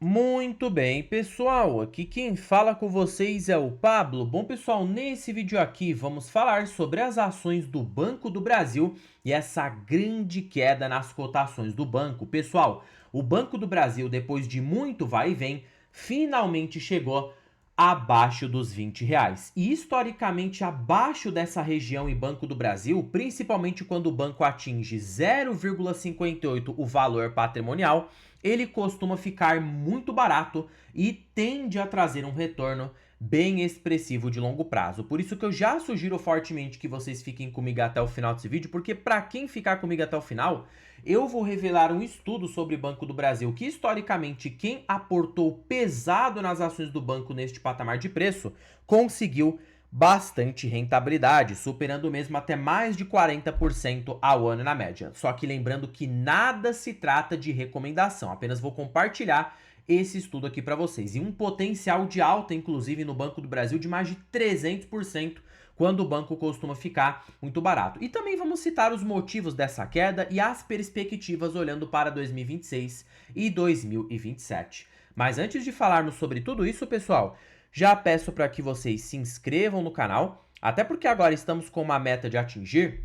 Muito bem, pessoal, aqui quem fala com vocês é o Pablo. Bom, pessoal, nesse vídeo aqui vamos falar sobre as ações do Banco do Brasil e essa grande queda nas cotações do banco. Pessoal, o Banco do Brasil, depois de muito vai e vem, finalmente chegou abaixo dos R$ 20. E historicamente abaixo dessa região e Banco do Brasil, principalmente quando o banco atinge 0,58 o valor patrimonial, ele costuma ficar muito barato e tende a trazer um retorno bem expressivo de longo prazo. Por isso que eu já sugiro fortemente que vocês fiquem comigo até o final desse vídeo, porque para quem ficar comigo até o final, eu vou revelar um estudo sobre Banco do Brasil, que historicamente quem aportou pesado nas ações do banco neste patamar de preço conseguiu bastante rentabilidade, superando mesmo até mais de 40% ao ano na média. Só que lembrando que nada se trata de recomendação, apenas vou compartilhar esse estudo aqui para vocês. E um potencial de alta, inclusive, no Banco do Brasil de mais de 300%, quando o banco costuma ficar muito barato. E também vamos citar os motivos dessa queda e as perspectivas olhando para 2026 e 2027. Mas antes de falarmos sobre tudo isso, pessoal, já peço para que vocês se inscrevam no canal, até porque agora estamos com uma meta de atingir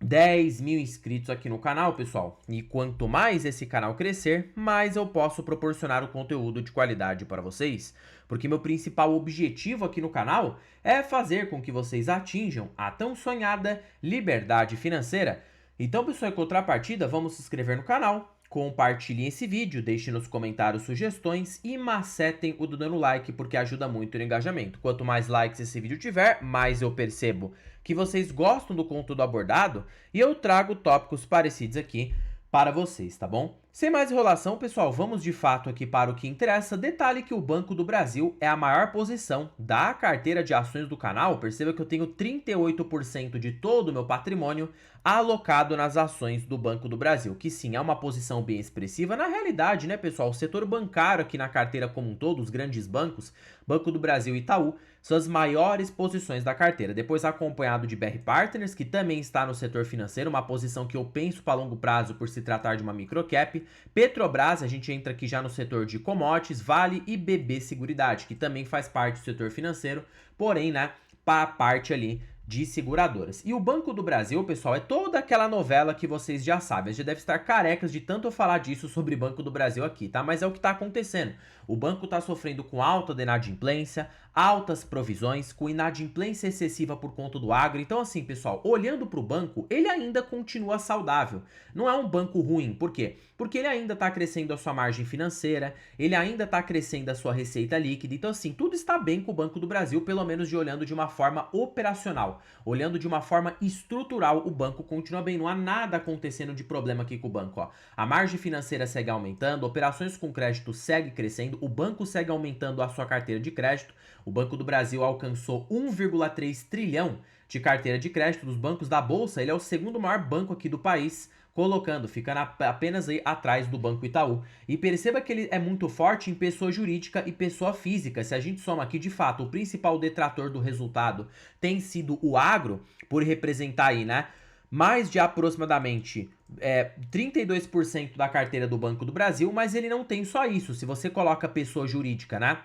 10 mil inscritos aqui no canal, pessoal. E quanto mais esse canal crescer, mais eu posso proporcionar o conteúdo de qualidade para vocês. Porque meu principal objetivo aqui no canal é fazer com que vocês atinjam a tão sonhada liberdade financeira. Então, pessoal, em contrapartida, vamos se inscrever no canal, compartilhem esse vídeo, deixem nos comentários sugestões e macetem o dando like, porque ajuda muito no engajamento. Quanto mais likes esse vídeo tiver, mais eu percebo que vocês gostam do conteúdo abordado e eu trago tópicos parecidos aqui para vocês, tá bom? Sem mais enrolação, pessoal, vamos de fato aqui para o que interessa. Detalhe que o Banco do Brasil é a maior posição da carteira de ações do canal. Perceba que eu tenho 38% de todo o meu patrimônio alocado nas ações do Banco do Brasil, que sim, é uma posição bem expressiva. Na realidade, né, pessoal, o setor bancário aqui na carteira como um todo, os grandes bancos, Banco do Brasil e Itaú, são as maiores posições da carteira. Depois acompanhado de BR Partners, que também está no setor financeiro, uma posição que eu penso para longo prazo por se tratar de uma microcap. Petrobras, a gente entra aqui já no setor de commodities, Vale e BB Seguridade, que também faz parte do setor financeiro, porém, né, para a parte ali de seguradoras. E o Banco do Brasil, pessoal, é toda aquela novela que vocês já sabem. Já deve estar carecas de tanto eu falar disso sobre Banco do Brasil aqui, tá? Mas é o que está acontecendo. O banco está sofrendo com alta de inadimplência, altas provisões, com inadimplência excessiva por conta do agro. Então, assim, pessoal, olhando para o banco, ele ainda continua saudável. Não é um banco ruim. Por quê? Porque ele ainda está crescendo a sua margem financeira, ele ainda está crescendo a sua receita líquida. Então, assim, tudo está bem com o Banco do Brasil, pelo menos de olhando de uma forma operacional. Olhando de uma forma estrutural, o banco continua bem. Não há nada acontecendo de problema aqui com o banco, ó. A margem financeira segue aumentando, operações com crédito segue crescendo, o banco segue aumentando a sua carteira de crédito. O Banco do Brasil alcançou 1,3 trilhão de carteira de crédito dos bancos da Bolsa. Ele é o segundo maior banco aqui do país, ficando apenas aí atrás do Banco Itaú. E perceba que ele é muito forte em pessoa jurídica e pessoa física. Se a gente soma aqui, de fato, o principal detrator do resultado tem sido o agro, por representar aí, né, mais de aproximadamente 32% da carteira do Banco do Brasil, mas ele não tem só isso. Se você coloca pessoa jurídica, né,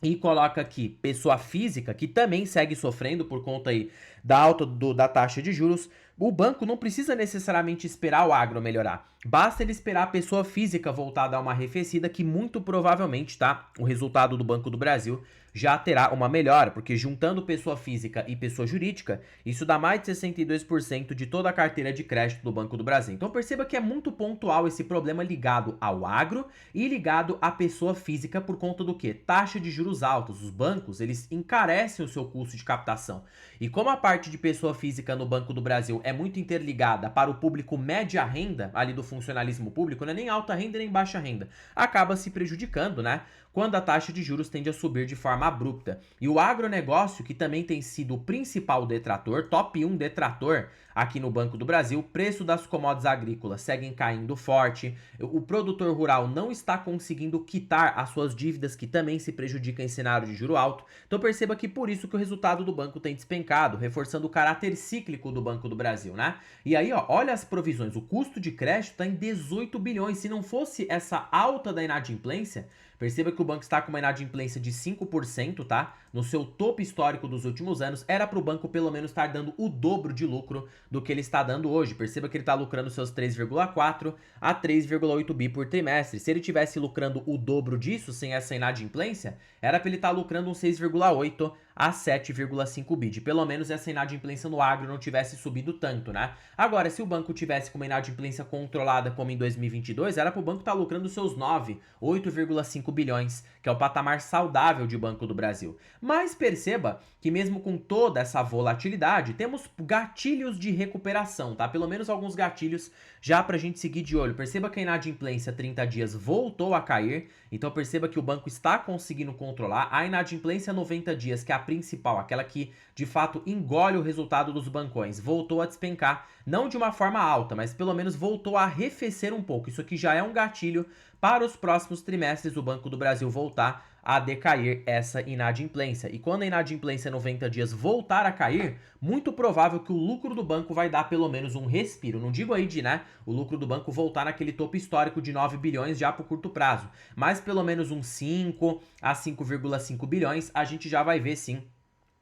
e coloca aqui pessoa física, que também segue sofrendo por conta aí da alta da taxa de juros, o banco não precisa necessariamente esperar o agro melhorar. Basta ele esperar a pessoa física voltar a dar uma arrefecida, que muito provavelmente, tá? O resultado do Banco do Brasil já terá uma melhora, porque juntando pessoa física e pessoa jurídica, isso dá mais de 62% de toda a carteira de crédito do Banco do Brasil. Então perceba que é muito pontual esse problema ligado ao agro e ligado à pessoa física por conta do quê? Taxa de juros altos. Os bancos, eles encarecem o seu custo de captação. E como a parte de pessoa física no Banco do Brasil é muito interligada para o público média renda, ali do funcionalismo público, não é nem alta renda nem baixa renda, acaba se prejudicando, né? Quando a taxa de juros tende a subir de forma abrupta. E o agronegócio, que também tem sido o principal detrator, top 1 detrator aqui no Banco do Brasil. Preço das commodities agrícolas seguem caindo forte. O produtor rural não está conseguindo quitar as suas dívidas, que também se prejudicam em cenário de juro alto. Então perceba que por isso que o resultado do banco tem despencado, reforçando o caráter cíclico do Banco do Brasil, né? E aí, ó, olha as provisões. O custo de crédito está em 18 bilhões. Se não fosse essa alta da inadimplência, perceba que o banco está com uma inadimplência de 5%, tá? No seu topo histórico dos últimos anos, era para o banco pelo menos estar dando o dobro de lucro do que ele está dando hoje. Perceba que ele está lucrando seus 3,4 a 3,8 bi por trimestre. Se ele tivesse lucrando o dobro disso, sem essa inadimplência, era para ele estar lucrando um 6,8 a 7,5 bi. De pelo menos essa inadimplência no agro não tivesse subido tanto, né? Agora, se o banco tivesse com uma inadimplência controlada como em 2022, era para o banco estar lucrando seus 8,5 bilhões, que é o patamar saudável de Banco do Brasil. Mas perceba que mesmo com toda essa volatilidade, temos gatilhos de recuperação, tá? Pelo menos alguns gatilhos já pra gente seguir de olho. Perceba que a inadimplência 30 dias voltou a cair, então perceba que o banco está conseguindo controlar. A inadimplência 90 dias, que é a principal, aquela que de fato engole o resultado dos bancões, voltou a despencar, não de uma forma alta, mas pelo menos voltou a arrefecer um pouco. Isso aqui já é um gatilho para os próximos trimestres do Banco do Brasil voltar a decair essa inadimplência. E quando a inadimplência 90 dias voltar a cair, muito provável que o lucro do banco vai dar pelo menos um respiro. Não digo aí de, né, o lucro do banco voltar naquele topo histórico de 9 bilhões já por curto prazo, mas pelo menos uns 5 a 5,5 bilhões a gente já vai ver sim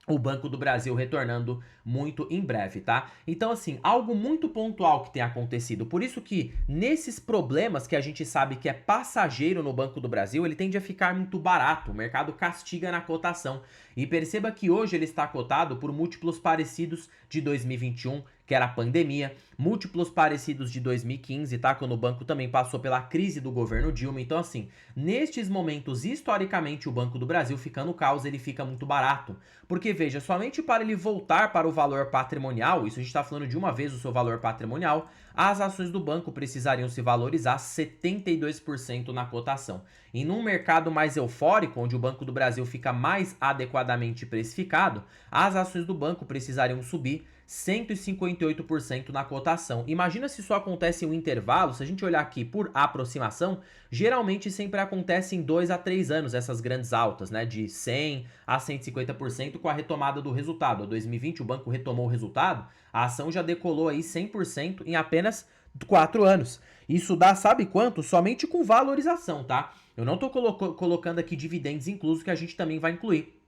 o Banco do Brasil retornando muito em breve, tá? Então, assim, algo muito pontual que tem acontecido. Por isso que, nesses problemas que a gente sabe que é passageiro no Banco do Brasil, ele tende a ficar muito barato. O mercado castiga na cotação. E perceba que hoje ele está cotado por múltiplos parecidos de 2021, que era a pandemia, múltiplos parecidos de 2015, tá? Quando o banco também passou pela crise do governo Dilma. Então, assim, nestes momentos, historicamente, o Banco do Brasil fica no caos, ele fica muito barato. Porque, veja, somente para ele voltar para o valor patrimonial, isso a gente está falando de uma vez o seu valor patrimonial, as ações do banco precisariam se valorizar 72% na cotação. E num mercado mais eufórico, onde o Banco do Brasil fica mais adequadamente precificado, as ações do banco precisariam subir 158% na cotação. Imagina se isso acontece em um intervalo, se a gente olhar aqui por aproximação, geralmente sempre acontece em 2 a 3 anos essas grandes altas, né, de 100 a 150% com a retomada do resultado. Em 2020 o banco retomou o resultado, a ação já decolou aí 100% em apenas 4 anos. Isso dá, sabe quanto? Somente com valorização, tá? Eu não tô colocando aqui dividendos inclusos, que a gente também vai incluir.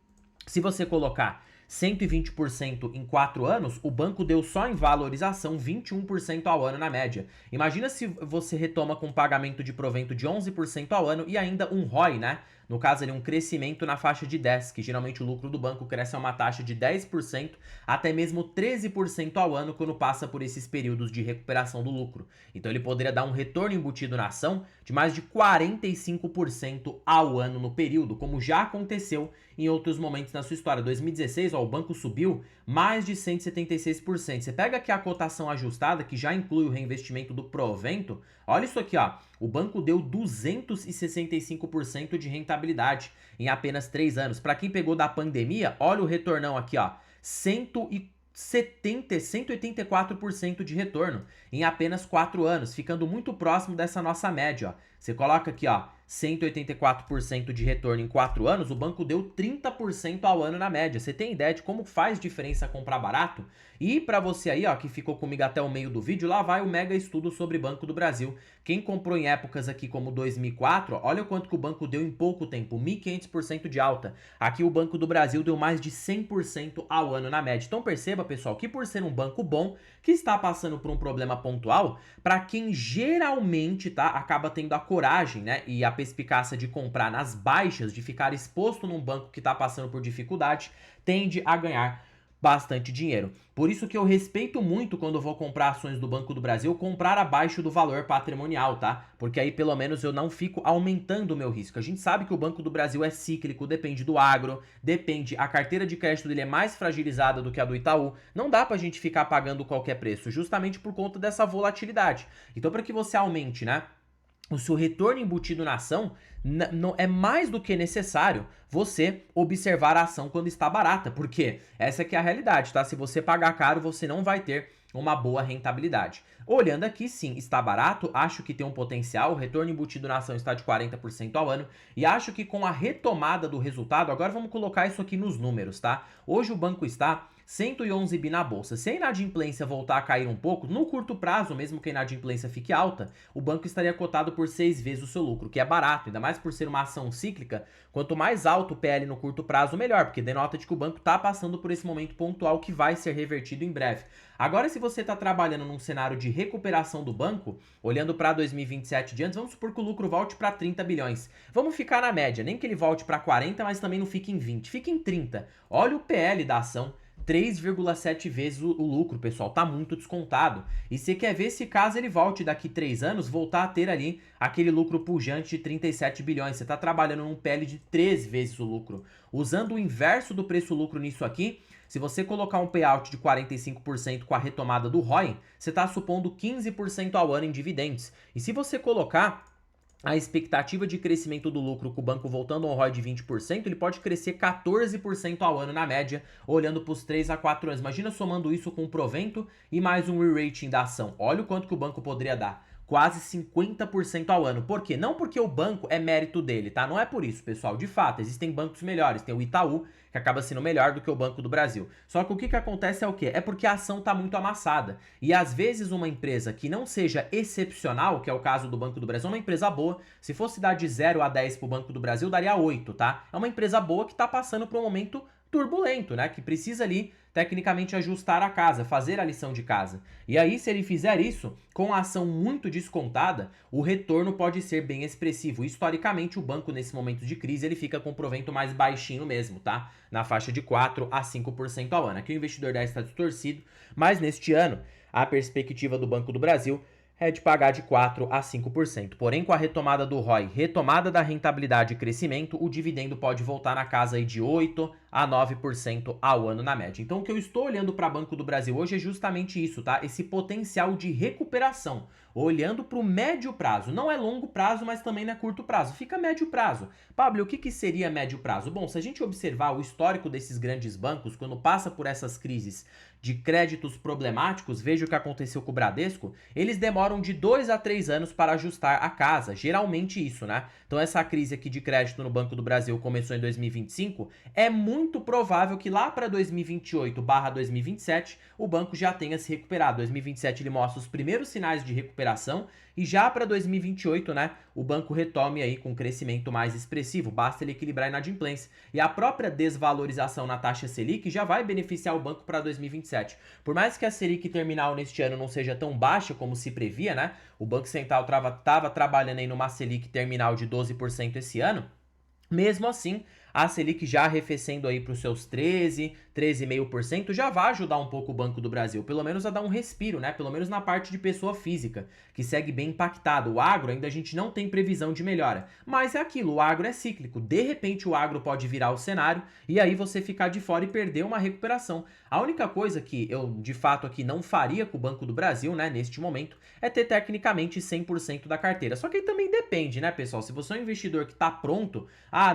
Se você colocar 120% em 4 anos, o banco deu só em valorização 21% ao ano na média. Imagina se você retoma com pagamento de provento de 11% ao ano e ainda um ROI, né? No caso ali, um crescimento na faixa de 10%, que geralmente o lucro do banco cresce a uma taxa de 10%, até mesmo 13% ao ano quando passa por esses períodos de recuperação do lucro. Então ele poderia dar um retorno embutido na ação de mais de 45% ao ano no período, como já aconteceu em outros momentos na sua história. 2016, ó, o banco subiu mais de 176%. Você pega aqui a cotação ajustada, que já inclui o reinvestimento do provento, olha isso aqui, ó. O banco deu 265% de rentabilidade em apenas 3 anos. Para quem pegou da pandemia, olha o retornão aqui, ó. 184% de retorno em apenas 4 anos, ficando muito próximo dessa nossa média, ó. Você coloca aqui, ó, 184% de retorno em 4 anos, o banco deu 30% ao ano na média. Você tem ideia de como faz diferença comprar barato? E para você aí, ó, que ficou comigo até o meio do vídeo, lá vai o mega estudo sobre Banco do Brasil. Quem comprou em épocas aqui como 2004, ó, olha o quanto que o banco deu em pouco tempo, 1.500% de alta. Aqui o Banco do Brasil deu mais de 100% ao ano na média. Então perceba, pessoal, que por ser um banco bom, que está passando por um problema pontual, para quem geralmente, tá, acaba tendo a coragem, né, e a perspicácia de comprar nas baixas, de ficar exposto num banco que está passando por dificuldade, tende a ganhar bastante dinheiro. Por isso que eu respeito muito quando eu vou comprar ações do Banco do Brasil, comprar abaixo do valor patrimonial, tá? Porque aí pelo menos eu não fico aumentando o meu risco. A gente sabe que o Banco do Brasil é cíclico, depende do agro, depende, a carteira de crédito dele é mais fragilizada do que a do Itaú. Não dá pra gente ficar pagando qualquer preço, justamente por conta dessa volatilidade. Então para que você aumente, né, o seu retorno embutido na ação, não é mais do que necessário você observar a ação quando está barata, porque essa que é a realidade, tá? Se você pagar caro, você não vai ter uma boa rentabilidade. Olhando aqui, sim, está barato, acho que tem um potencial, o retorno embutido na ação está de 40% ao ano, e acho que com a retomada do resultado, agora vamos colocar isso aqui nos números, tá? Hoje o banco está 111 bi na bolsa. Se a inadimplência voltar a cair um pouco, no curto prazo, mesmo que a inadimplência fique alta, o banco estaria cotado por 6 vezes o seu lucro, que é barato, ainda mais por ser uma ação cíclica. Quanto mais alto o PL no curto prazo, melhor, porque denota de que o banco está passando por esse momento pontual que vai ser revertido em breve. Agora, se você está trabalhando num cenário de recuperação do banco, olhando para 2027 diante, vamos supor que o lucro volte para 30 bilhões. Vamos ficar na média, nem que ele volte para 40, mas também não fique em 20, fique em 30. Olha o PL da ação. 3,7 vezes o lucro, pessoal, tá muito descontado. E você quer ver se caso ele volte daqui 3 anos, voltar a ter ali aquele lucro pujante de 37 bilhões. Você tá trabalhando num PL de 3 vezes o lucro. Usando o inverso do preço-lucro nisso aqui, se você colocar um payout de 45% com a retomada do ROI, você está supondo 15% ao ano em dividendos. E se você colocar a expectativa de crescimento do lucro com o banco voltando a um ROI de 20%, ele pode crescer 14% ao ano na média, olhando para os 3 a 4 anos. Imagina somando isso com o provento e mais um re-rating da ação. Olha o quanto que o banco poderia dar. Quase 50% ao ano. Por quê? Não porque o banco é mérito dele, tá? Não é por isso, pessoal. De fato, existem bancos melhores. Tem o Itaú, que acaba sendo melhor do que o Banco do Brasil. Só que o que acontece é o quê? É porque a ação tá muito amassada. E às vezes uma empresa que não seja excepcional, que é o caso do Banco do Brasil, é uma empresa boa. Se fosse dar de 0 a 10 pro Banco do Brasil, daria 8, tá? É uma empresa boa que tá passando por um momento turbulento, né? Que precisa ali tecnicamente ajustar a casa, fazer a lição de casa. E aí, se ele fizer isso, com a ação muito descontada, o retorno pode ser bem expressivo. Historicamente, o banco, nesse momento de crise, ele fica com um provento mais baixinho mesmo, tá? Na faixa de 4 a 5% ao ano. Aqui o investidor 10 está distorcido, mas neste ano, a perspectiva do Banco do Brasil é de pagar de 4 a 5%. Porém, com a retomada do ROI, retomada da rentabilidade e crescimento, o dividendo pode voltar na casa aí de 8 a 9% ao ano na média. Então, o que eu estou olhando para o Banco do Brasil hoje é justamente isso, tá? Esse potencial de recuperação, olhando para o médio prazo. Não é longo prazo, mas também não é curto prazo. Fica médio prazo. Pablo, o que seria médio prazo? Bom, se a gente observar o histórico desses grandes bancos, quando passa por essas crises de créditos problemáticos, veja o que aconteceu com o Bradesco, eles demoram de 2 a 3 anos para ajustar a casa. Geralmente isso, né? Então essa crise aqui de crédito no Banco do Brasil começou em 2025, é muito provável que lá para 2028/2027 o banco já tenha se recuperado. 2027 ele mostra os primeiros sinais de recuperação e já para 2028, né, o banco retome aí com um crescimento mais expressivo, basta ele equilibrar a inadimplência. E a própria desvalorização na taxa Selic já vai beneficiar o banco para 2027. Por mais que a Selic terminal neste ano não seja tão baixa como se previa, né, o Banco Central estava trabalhando aí numa Selic terminal de 12% esse ano, mesmo assim, a Selic já arrefecendo aí para os seus 13,5%, já vai ajudar um pouco o Banco do Brasil, pelo menos a dar um respiro, né? Pelo menos na parte de pessoa física, que segue bem impactado. O agro ainda a gente não tem previsão de melhora, mas é aquilo, o agro é cíclico. De repente o agro pode virar o cenário e aí você ficar de fora e perder uma recuperação. A única coisa que eu, de fato, aqui não faria com o Banco do Brasil, né, neste momento, é ter tecnicamente 100% da carteira. Só que aí também depende, né, pessoal? Se você é um investidor que está pronto,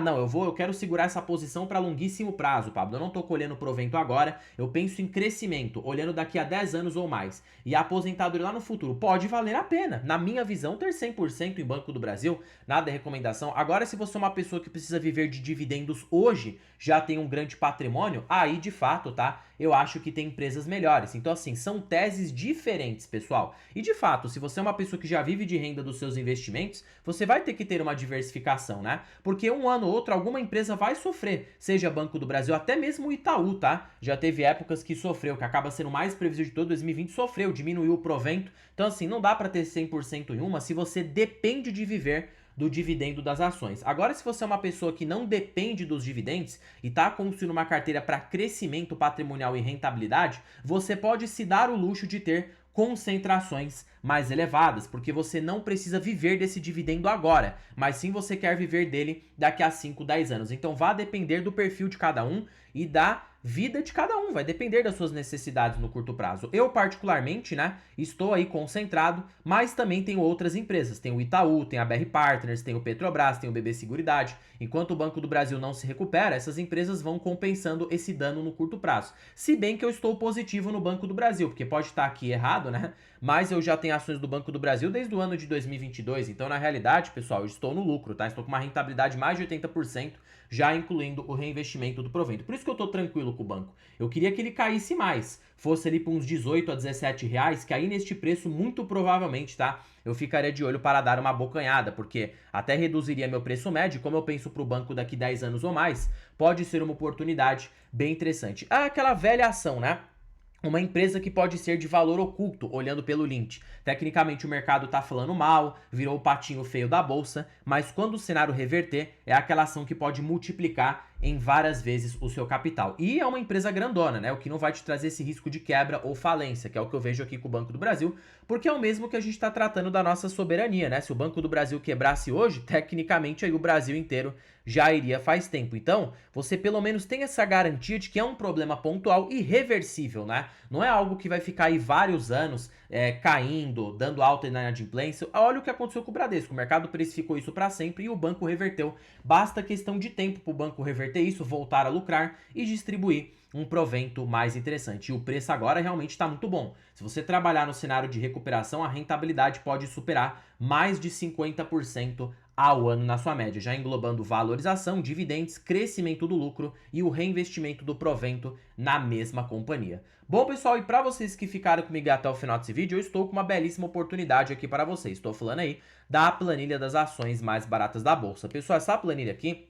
não, eu quero segurar essa posição para longuíssimo prazo, Pablo. Eu não estou colhendo provento agora, eu penso em crescimento, olhando daqui a 10 anos ou mais. E a aposentadoria lá no futuro pode valer a pena. Na minha visão, ter 100% em Banco do Brasil, nada é recomendação. Agora, se você é uma pessoa que precisa viver de dividendos hoje, já tem um grande patrimônio, aí de fato, tá? Eu acho que tem empresas melhores. Então, assim, são teses diferentes, pessoal. E de fato, se você é uma pessoa que já vive de renda dos seus investimentos, você vai ter que ter uma diversificação, né? Porque um ano ou outro, alguma empresa vai sofrer, seja Banco do Brasil, até mesmo o Itaú, tá? Já teve épocas que sofreu, que acaba sendo mais previsível de todo, 2020 sofreu, diminuiu o provento. Então, assim, não dá para ter 100% em uma se você depende de viver do dividendo das ações. Agora, se você é uma pessoa que não depende dos dividendos e está construindo uma carteira para crescimento patrimonial e rentabilidade, você pode se dar o luxo de ter concentrações mais elevadas, porque você não precisa viver desse dividendo agora, mas sim você quer viver dele daqui a 5, 10 anos. Então, vai depender do perfil de cada um e da vida de cada um, vai depender das suas necessidades no curto prazo. Eu, particularmente, né, estou aí concentrado, mas também tenho outras empresas. Tem o Itaú, tem a BR Partners, tem o Petrobras, tem o BB Seguridade. Enquanto o Banco do Brasil não se recupera, essas empresas vão compensando esse dano no curto prazo. Se bem que eu estou positivo no Banco do Brasil, porque pode estar aqui errado, né? Mas eu já tenho ações do Banco do Brasil desde o ano de 2022, então na realidade, pessoal, eu estou no lucro, tá? Estou com uma rentabilidade de mais de 80%, já incluindo o reinvestimento do provento. Por isso que eu tô tranquilo com o banco. Eu queria que ele caísse mais, fosse ali para uns 18 a 17 reais, que aí neste preço, muito provavelmente, tá? Eu ficaria de olho para dar uma bocanhada, porque até reduziria meu preço médio, como eu penso para o banco daqui 10 anos ou mais, pode ser uma oportunidade bem interessante. Ah, aquela velha ação, né? Uma empresa que pode ser de valor oculto, olhando pelo Lynch. Tecnicamente o mercado tá falando mal, virou o patinho feio da bolsa, mas quando o cenário reverter, é aquela ação que pode multiplicar em várias vezes o seu capital. E é uma empresa grandona, né? O que não vai te trazer esse risco de quebra ou falência, que é o que eu vejo aqui com o Banco do Brasil, porque é o mesmo que a gente está tratando da nossa soberania, né? Se o Banco do Brasil quebrasse hoje, tecnicamente aí o Brasil inteiro já iria faz tempo. Então, você pelo menos tem essa garantia de que é um problema pontual e reversível, né? Não é algo que vai ficar aí vários anos caindo, dando alta na inadimplência. Olha o que aconteceu com o Bradesco. O mercado precificou isso para sempre e o banco reverteu. Basta questão de tempo para o banco reverter isso, voltar a lucrar e distribuir um provento mais interessante. E o preço agora realmente está muito bom. Se você trabalhar no cenário de recuperação, a rentabilidade pode superar mais de 50% ao ano na sua média, já englobando valorização, dividendos, crescimento do lucro e o reinvestimento do provento na mesma companhia. Bom, pessoal, e para vocês que ficaram comigo até o final desse vídeo, eu estou com uma belíssima oportunidade aqui para vocês. Estou falando aí da planilha das ações mais baratas da bolsa. Pessoal, essa planilha aqui,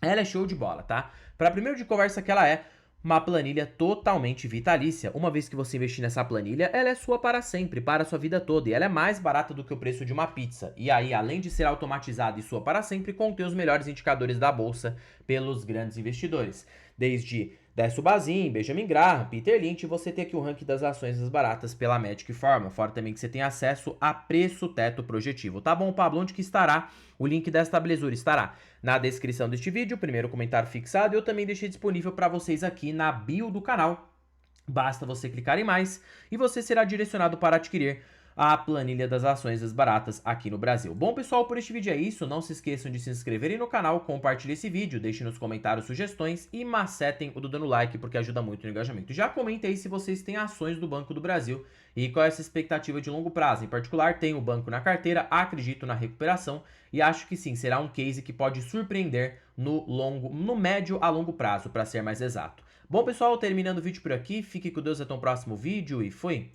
ela é show de bola, tá? Para primeiro de conversa que ela é uma planilha totalmente vitalícia. Uma vez que você investir nessa planilha, ela é sua para sempre, para a sua vida toda. E ela é mais barata do que o preço de uma pizza. E aí, além de ser automatizada e sua para sempre, contém os melhores indicadores da bolsa pelos grandes investidores. Desde Décio Bazin, Benjamin Graham, Peter Lynch, você tem aqui o ranking das ações das baratas pela Magic Forma. Fora também que você tem acesso a preço teto projetivo. Tá bom, Pablo? Onde que estará? O link desta belezura estará na descrição deste vídeo, o primeiro comentário fixado, e eu também deixei disponível para vocês aqui na bio do canal. Basta você clicar em mais e você será direcionado para adquirir a planilha das ações das baratas aqui no Brasil. Bom, pessoal, por este vídeo é isso. Não se esqueçam de se inscreverem no canal, compartilhem esse vídeo, deixem nos comentários sugestões e macetem o do dando like, porque ajuda muito no engajamento. Já comenta aí se vocês têm ações do Banco do Brasil e qual é essa expectativa de longo prazo. Em particular, tenho o banco na carteira, acredito na recuperação e acho que sim, será um case que pode surpreender no médio a longo prazo, para ser mais exato. Bom, pessoal, terminando o vídeo por aqui. Fique com Deus até o próximo vídeo e fui!